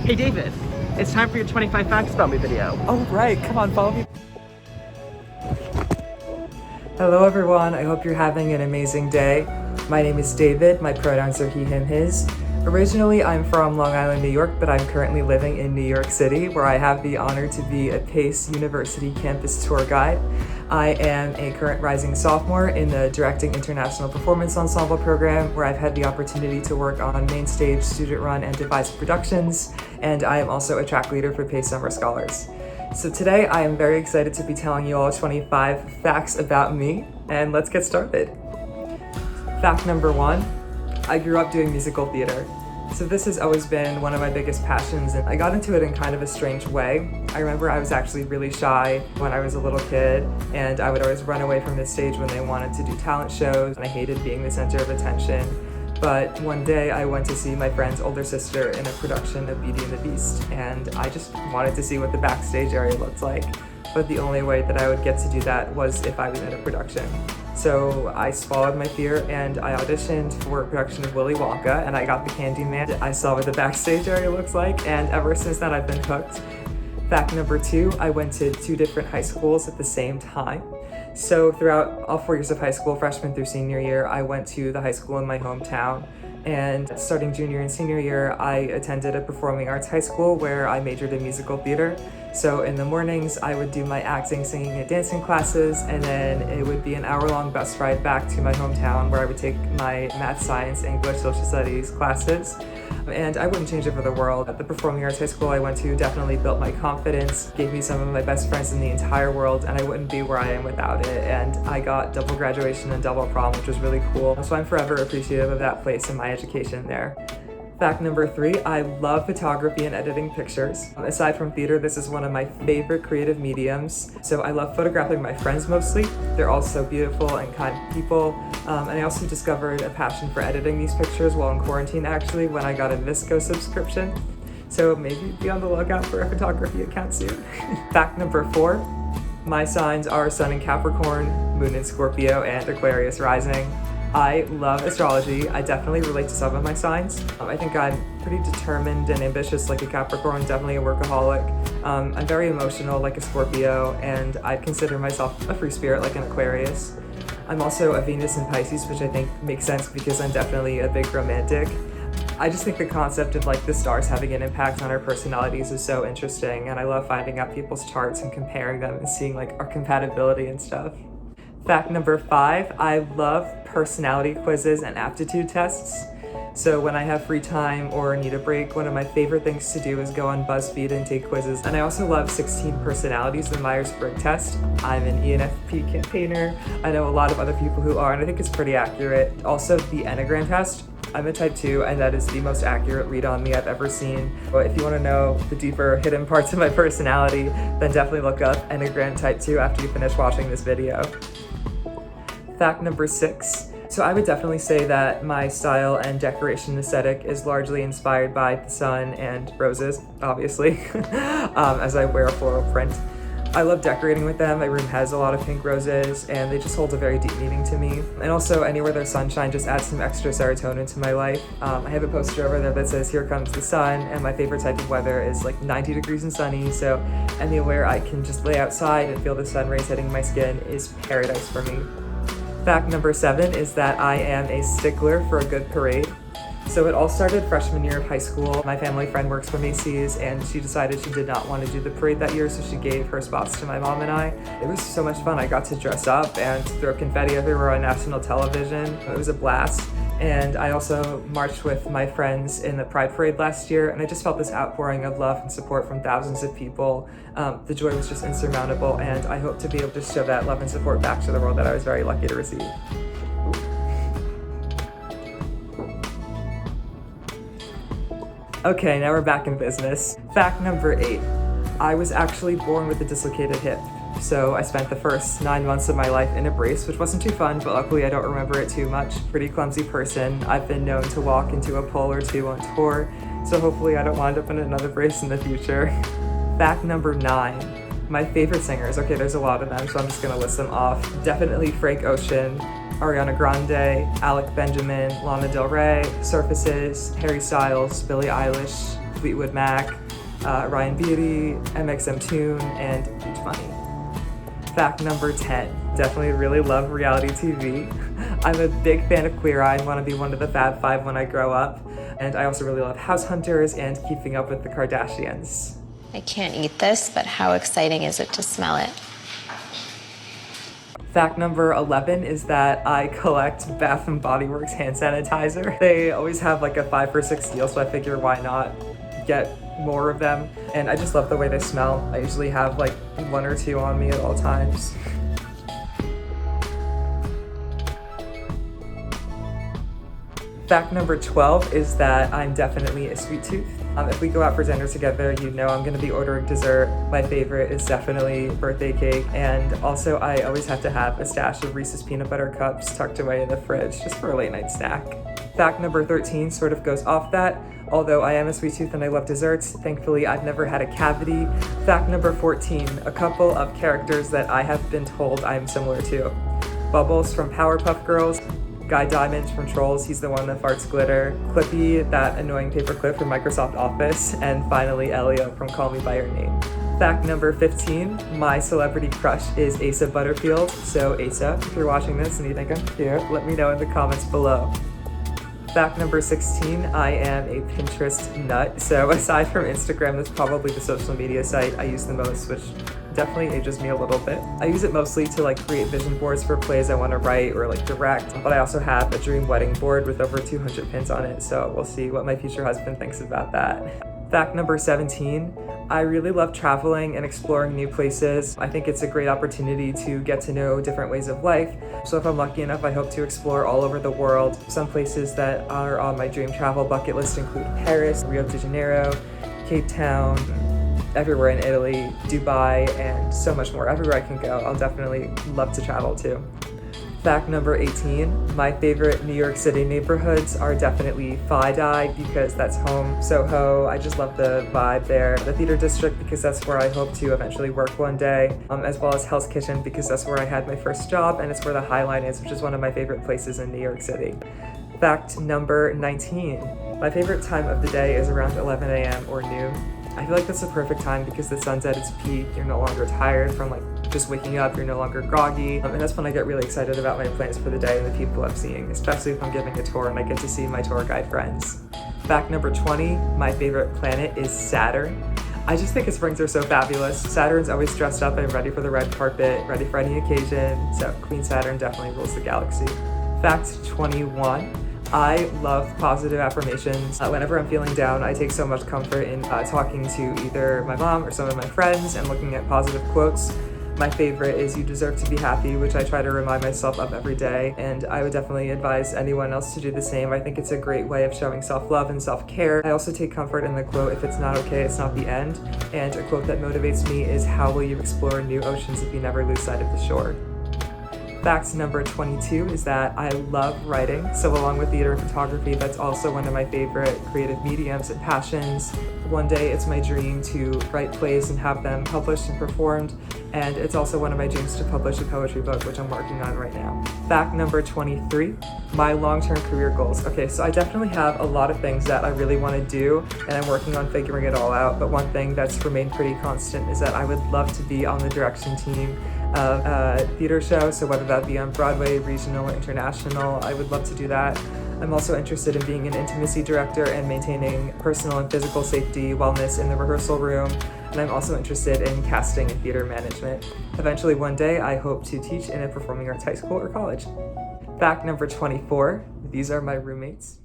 Hey David, it's time for your 25 facts about me video. Oh right, come on, follow me. Hello everyone, I hope you're having an amazing day. My name is David, my pronouns are he, him, his. Originally, I'm from Long Island, New York, but I'm currently living in New York City, where I have the honor to be a Pace University campus tour guide. I am a current rising sophomore in the Directing International Performance Ensemble program, where I've had the opportunity to work on main stage, student-run, and devised productions, and I am also a track leader for Pace Summer Scholars. So today, I am very excited to be telling you all 25 facts about me, and let's get started. Fact number 1, I grew up doing musical theater. So this has always been one of my biggest passions, and I got into it in kind of a strange way. I remember I was actually really shy when I was a little kid, and I would always run away from the stage when they wanted to do talent shows, and I hated being the center of attention. But one day I went to see my friend's older sister in a production of Beauty and the Beast, and I just wanted to see what the backstage area looked like. But the only way that I would get to do that was if I was in a production. So I swallowed my fear and I auditioned for a production of Willy Wonka, and I got the Candyman. I saw what the backstage area looks like, and ever since then I've been hooked. Fact number 2, I went to 2 different high schools at the same time. So throughout all 4 years of high school, freshman through senior year, I went to the high school in my hometown. And starting junior and senior year, I attended a performing arts high school where I majored in musical theater. So in the mornings, I would do my acting, singing, and dancing classes, and then it would be an hour-long bus ride back to my hometown where I would take my math, science, English, social studies classes. And I wouldn't change it for the world. At the performing arts high school I went to definitely built my confidence, gave me some of my best friends in the entire world, and I wouldn't be where I am without it. And I got double graduation and double prom, which was really cool. So I'm forever appreciative of that place and my education there. Fact number 3, I love photography and editing pictures. Aside from theater, this is one of my favorite creative mediums. So I love photographing my friends mostly. They're all so beautiful and kind people. And I also discovered a passion for editing these pictures while in quarantine actually, when I got a Visco subscription. So maybe be on the lookout for a photography account soon. Fact number 4, my signs are Sun in Capricorn, Moon in Scorpio, and Aquarius rising. I love astrology. I definitely relate to some of my signs. I think I'm pretty determined and ambitious like a Capricorn, definitely a workaholic. I'm very emotional like a Scorpio, and I consider myself a free spirit like an Aquarius. I'm also a Venus in Pisces, which I think makes sense because I'm definitely a big romantic. I just think the concept of like the stars having an impact on our personalities is so interesting, and I love finding out people's charts and comparing them and seeing like our compatibility and stuff. Fact number 5, I love personality quizzes and aptitude tests. So when I have free time or need a break, one of my favorite things to do is go on BuzzFeed and take quizzes. And I also love 16 Personalities, the Myers-Briggs test. I'm an ENFP campaigner. I know a lot of other people who are, and I think it's pretty accurate. Also the Enneagram test. I'm a type 2, and that is the most accurate read on me I've ever seen. But if you want to know the deeper hidden parts of my personality, then definitely look up Enneagram type 2 after you finish watching this video. Fact number 6. So I would definitely say that my style and decoration aesthetic is largely inspired by the sun and roses, obviously, as I wear a floral print. I love decorating with them. My room has a lot of pink roses, and they just hold a very deep meaning to me. And also, anywhere there's sunshine just adds some extra serotonin to my life. I have a poster over there that says, "Here comes the sun," and my favorite type of weather is like 90 degrees and sunny, so anywhere I can just lay outside and feel the sun rays hitting my skin is paradise for me. Fact number 7 is that I am a stickler for a good parade. So it all started freshman year of high school. My family friend works for Macy's, and she decided she did not want to do the parade that year, so she gave her spots to my mom and I. It was so much fun. I got to dress up and throw confetti everywhere on national television. It was a blast. And I also marched with my friends in the Pride Parade last year, and I just felt this outpouring of love and support from thousands of people. The joy was just insurmountable, and I hope to be able to show that love and support back to the world that I was very lucky to receive. Okay, now we're back in business. Fact number 8. I was actually born with a dislocated hip. So I spent the first 9 months of my life in a brace, which wasn't too fun, but luckily I don't remember it too much. Pretty clumsy person. I've been known to walk into a pole or two on tour, so hopefully I don't wind up in another brace in the future. Fact number 9. My favorite singers. Okay, there's a lot of them, so I'm just gonna list them off. Definitely Frank Ocean, Ariana Grande, Alec Benjamin, Lana Del Rey, Surfaces, Harry Styles, Billie Eilish, Fleetwood Mac, Ryan Beatty, MXM Tune, and Beach Money. Fact number 10, definitely really love reality TV. I'm a big fan of Queer Eye and want to be one of the Fab Five when I grow up. And I also really love House Hunters and Keeping Up with the Kardashians. I can't eat this, but how exciting is it to smell it? Fact number 11 is that I collect Bath & Body Works hand sanitizer. They always have like a 5 for $6 deal, so I figure why not get more of them. And I just love the way they smell. I usually have like 1 or 2 on me at all times. Fact number 12 is that I'm definitely a sweet tooth. If we go out for dinner together, you know I'm gonna be ordering dessert. My favorite is definitely birthday cake. And also I always have to have a stash of Reese's peanut butter cups tucked away in the fridge just for a late night snack. Fact number 13 sort of goes off that. Although I am a sweet tooth and I love desserts, thankfully I've never had a cavity. Fact number 14, a couple of characters that I have been told I'm similar to. Bubbles from Powerpuff Girls, Guy Diamond from Trolls, he's the one that farts glitter, Clippy, that annoying paperclip from Microsoft Office, and finally Elio from Call Me By Your Name. Fact number 15, my celebrity crush is Asa Butterfield. So Asa, if you're watching this and you think I'm cute, let me know in the comments below. Fact number 16, I am a Pinterest nut. So aside from Instagram, that's probably the social media site I use the most, which definitely ages me a little bit. I use it mostly to like create vision boards for plays I want to write or like direct, but I also have a dream wedding board with over 200 pins on it, so we'll see what my future husband thinks about that. Fact number 17, I really love traveling and exploring new places. I think it's a great opportunity to get to know different ways of life. So if I'm lucky enough, I hope to explore all over the world. Some places that are on my dream travel bucket list include Paris, Rio de Janeiro, Cape Town, everywhere in Italy, Dubai, and so much more. Everywhere I can go, I'll definitely love to travel to. Fact number 18, my favorite New York City neighborhoods are definitely Fidei because that's home, Soho, I just love the vibe there. The Theater District because that's where I hope to eventually work one day, as well as Hell's Kitchen because that's where I had my first job and it's where the High Line is, which is one of my favorite places in New York City. Fact number 19, my favorite time of the day is around 11 a.m. or noon. I feel like that's the perfect time because the sun's at its peak, you're no longer tired from like just waking up, you're no longer groggy, and that's when I get really excited about my plans for the day and the people I'm seeing, especially if I'm giving a tour and I get to see my tour guide friends. Fact number 20, my favorite planet is Saturn. I just think its rings are so fabulous. Saturn's always dressed up and ready for the red carpet, ready for any occasion, so Queen Saturn definitely rules the galaxy. Fact 21, I love positive affirmations. Whenever I'm feeling down, I take so much comfort in talking to either my mom or some of my friends and looking at positive quotes. My favorite is "You deserve to be happy," which I try to remind myself of every day, and I would definitely advise anyone else to do the same. I think it's a great way of showing self-love and self-care. I also take comfort in the quote, "If it's not okay, it's not the end." And a quote that motivates me is, "How will you explore new oceans if you never lose sight of the shore?" Fact number 22 is that I love writing. So along with theater and photography, that's also one of my favorite creative mediums and passions. One day it's my dream to write plays and have them published and performed. And it's also one of my dreams to publish a poetry book, which I'm working on right now. Fact number 23, my long-term career goals. Okay, so I definitely have a lot of things that I really want to do, and I'm working on figuring it all out. But one thing that's remained pretty constant is that I would love to be on the direction team of a theater show. So whether that be on Broadway, regional, or international, I would love to do that. I'm also interested in being an intimacy director and maintaining personal and physical safety, wellness in the rehearsal room. And I'm also interested in casting and theater management. Eventually one day, I hope to teach in a performing arts high school or college. Fact number 24, these are my roommates.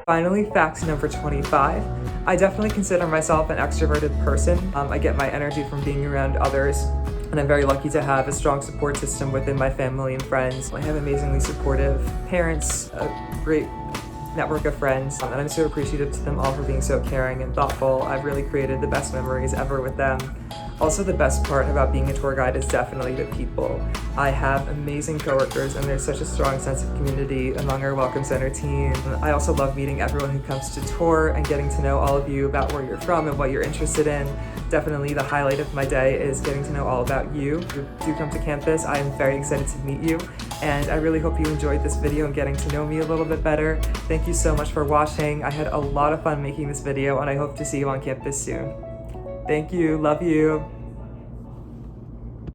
Finally, fact number 25. I definitely consider myself an extroverted person. I get my energy from being around others, and I'm very lucky to have a strong support system within my family and friends. I have amazingly supportive parents, a great network of friends, and I'm so appreciative to them all for being so caring and thoughtful. I've really created the best memories ever with them. Also, the best part about being a tour guide is definitely the people. I have amazing coworkers and there's such a strong sense of community among our Welcome Center team. I also love meeting everyone who comes to tour and getting to know all of you about where you're from and what you're interested in. Definitely the highlight of my day is getting to know all about you. If you do come to campus, I am very excited to meet you, and I really hope you enjoyed this video and getting to know me a little bit better. Thank you so much for watching. I had a lot of fun making this video and I hope to see you on campus soon. Thank you, love you.